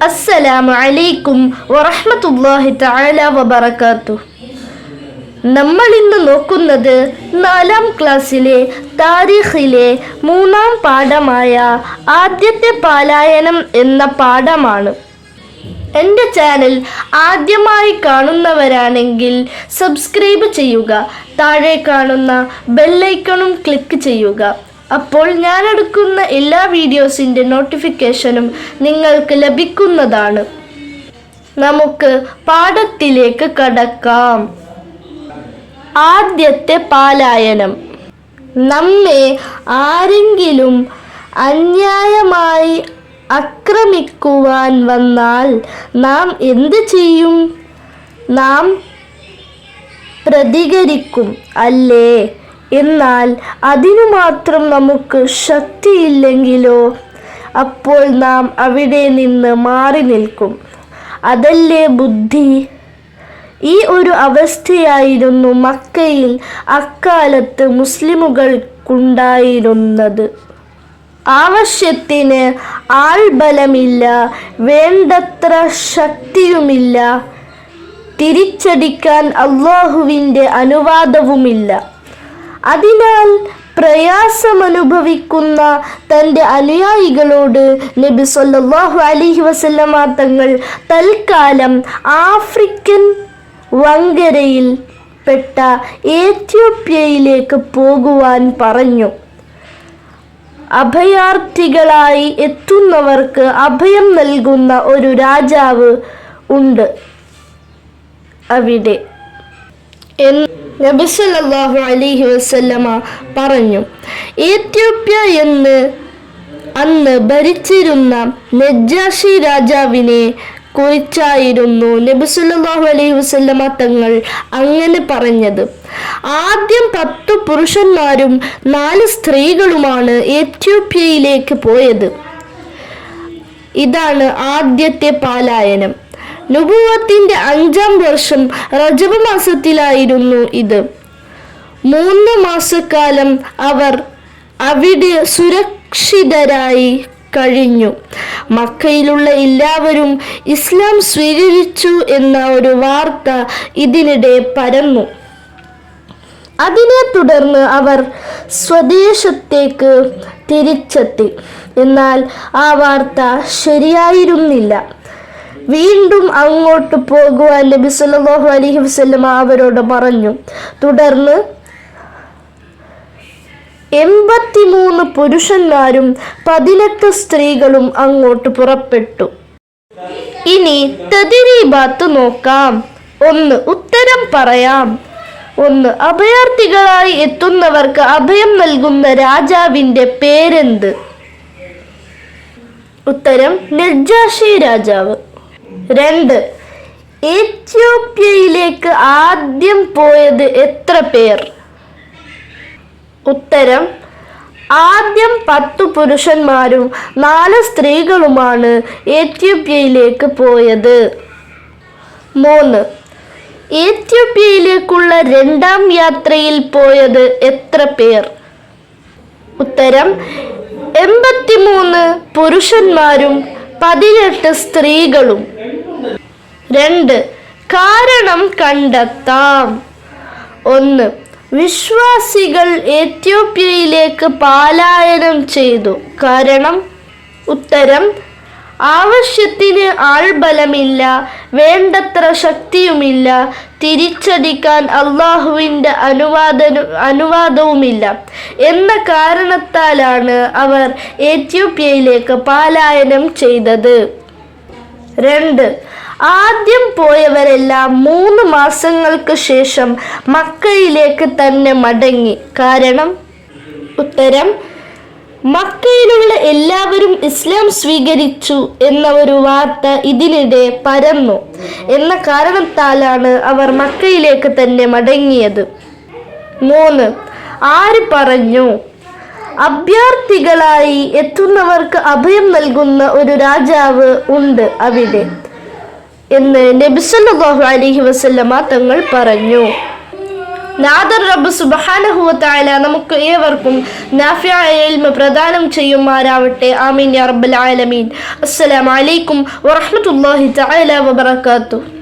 അസ്സലാമു അലൈക്കും വറഹ്മത്തുള്ളാഹി തആല വബറകാതുഹു. നമ്മൾ ഇന്ന് നോക്കുന്നത് 4ാം ക്ലാസ്സിലെ താരീഖിലെ 3ാം പാഠമായ ആദ്യത്തെ പലായനം എന്ന പാഠമാണ്. എൻ്റെ ചാനൽ ആദ്യമായി കാണുന്നവരാണെങ്കിൽ സബ്സ്ക്രൈബ് ചെയ്യുക, താഴെ കാണുന്ന ബെല്ലൈക്കണും ക്ലിക്ക് ചെയ്യുക. അപ്പോൾ ഞാൻ എടുക്കുന്ന എല്ലാ വീഡിയോസിൻ്റെ നോട്ടിഫിക്കേഷനും നിങ്ങൾക്ക് ലഭിക്കുന്നതാണ്. നമുക്ക് പാഠത്തിലേക്ക് കടക്കാം. ആദ്യത്തെ പലായനം. നമ്മെ ആരെങ്കിലും അന്യായമായി ആക്രമിക്കുവാൻ വന്നാൽ നാം എന്ത് ചെയ്യും? നാം പ്രതികരിക്കും, അല്ലേ? എന്നാൽ അതിനു മാത്രം നമുക്ക് ശക്തിയില്ലെങ്കിലോ? അപ്പോൾ നാം അവിടെ നിന്ന് മാറി നിൽക്കും, അതല്ലേ ബുദ്ധി? ഈ ഒരു അവസ്ഥയായിരുന്നു മക്കയിൽ അക്കാലത്ത് മുസ്ലിമുകൾക്കുണ്ടായിരുന്നത്. ആവശ്യത്തിന് ആൾബലമില്ല, വേണ്ടത്ര ശക്തിയുമില്ല, തിരിച്ചടിക്കാൻ അല്ലാഹുവിൻ്റെ അനുവാദവുമില്ല. അതിനാൽ പ്രയാസമനുഭവിക്കുന്ന തൻ്റെ അനുയായികളോട് നബി സല്ലല്ലാഹു അലൈഹി വസല്ലമ തങ്ങൾ തൽക്കാലം ആഫ്രിക്കൻ വൻകരയിൽ പെട്ട എത്യോപ്യയിലേക്ക് പോകുവാൻ പറഞ്ഞു. അഭയാർത്ഥികളായി എത്തുന്നവർക്ക് അഭയം നൽകുന്ന ഒരു രാജാവ് ഉണ്ട് അവിടെ എന്ന് നബി സല്ലല്ലാഹു അലൈഹി വസല്ലമ പറഞ്ഞു. എത്യോപ്യ എന്ന് അന്ന് ഭരിച്ചിരുന്ന നജാഷി രാജാവിനെ കുറിച്ചായിരുന്നു നബി സല്ലല്ലാഹു അലൈഹി വസല്ലമ തങ്ങൾ അങ്ങനെ പറഞ്ഞത്. ആദ്യം 10 പുരുഷന്മാരും 4 സ്ത്രീകളുമാണ് എത്യോപ്യയിലേക്ക് പോയത്. ഇതാണ് ആദ്യത്തെ പലായനം. നുബുവത്തിന്റെ 5ാം വർഷം റജബ് മാസത്തിലായിരുന്നു ഇത്. 3 മാസക്കാലം അവർ അവിടെ സുരക്ഷിതരായി കഴിഞ്ഞു. മക്കയിലുള്ള എല്ലാവരും ഇസ്ലാം സ്വീകരിച്ചു എന്ന ഒരു വാർത്ത ഇതിനിടെ പരന്നു. അതിനെ തുടർന്ന് അവർ സ്വദേശത്തേക്ക് തിരിച്ചെത്തി. എന്നാൽ ആ വാർത്ത ശരിയായിരുന്നില്ല. വീണ്ടും അങ്ങോട്ട് പോകുവാൻ നബി സല്ലല്ലാഹു അലൈഹി വസല്ലമ അവരോട് പറഞ്ഞു. തുടർന്ന് 83 പുരുഷന്മാരും 18 സ്ത്രീകളും അങ്ങോട്ട് പുറപ്പെട്ടു. ഇനി തദ്രീബാത്ത് നോക്കാം. 1. ഉത്തരം പറയാം. 1. അഭയാർത്ഥികളായി എത്തുന്നവർക്ക് അഭയം നൽകുന്ന രാജാവിൻ്റെ പേരെന്ത്? ഉത്തരം നജാഷി രാജാവ്. 2. എത്യോപ്യയിലേക്ക് ആദ്യം പോയത് എത്ര പേർ? ഉത്തരം ആദ്യം 10 പുരുഷന്മാരും 4 സ്ത്രീകളുമാണ് എത്യോപ്യയിലേക്ക് പോയത്. 3. എത്യോപ്യയിലേക്കുള്ള 2ാം യാത്രയിൽ പോയത് എത്ര പേർ? ഉത്തരം 83 പുരുഷന്മാരും 18 സ്ത്രീകളും. 2. കാരണം കണ്ടെത്താം. 1. വിശ്വാസികൾ എത്യോപ്യയിലേക്ക് പലായനം ചെയ്തു. കാരണം? ഉത്തരം ആവശ്യത്തിന് ആൾബലമില്ല, വേണ്ടത്ര ശക്തിയുമില്ല, തിരിച്ചടിക്കാൻ അല്ലാഹുവിൻ്റെ അനുവാദവുമില്ല എന്ന കാരണത്താലാണ് അവർ എത്യോപ്യയിലേക്ക് പലായനം ചെയ്തത്. 2. ആദ്യം പോയവരെല്ലാം 3 മാസങ്ങൾക്ക് ശേഷം മക്കയിലേക്ക് തന്നെ മടങ്ങി. കാരണം? ഉത്തരം മക്കയിലുള്ള എല്ലാവരും ഇസ്ലാം സ്വീകരിച്ചു എന്ന ഒരു വാർത്ത ഇതിനിടെ പരന്നു എന്ന കാരണത്താലാണ് അവർ മക്കയിലേക്ക് തന്നെ മടങ്ങിയത്. 3. ആര് പറഞ്ഞു? അഭയാർത്ഥികളായി എത്തുന്നവർക്ക് അഭയം നൽകുന്ന ഒരു രാജാവ് ഉണ്ട് അവിടെ എന്ന് നബി സല്ലല്ലാഹു അലൈഹി വസല്ലമ തങ്ങൾ പറഞ്ഞു. നാദർ റബ്ബ് സുബ്ഹാനഹു വ തആല നമുക്ക് ഏവർക്കും നാഫിയായ ഇൽമ പ്രദാനം ചെയ്യുമാറാവട്ടെ. ആമീൻ യാ റബ്ബൽ ആലമീൻ. അസ്സലാമു അലൈക്കും വറഹ്മത്തുള്ളാഹി തആല വബറകാതുഹു.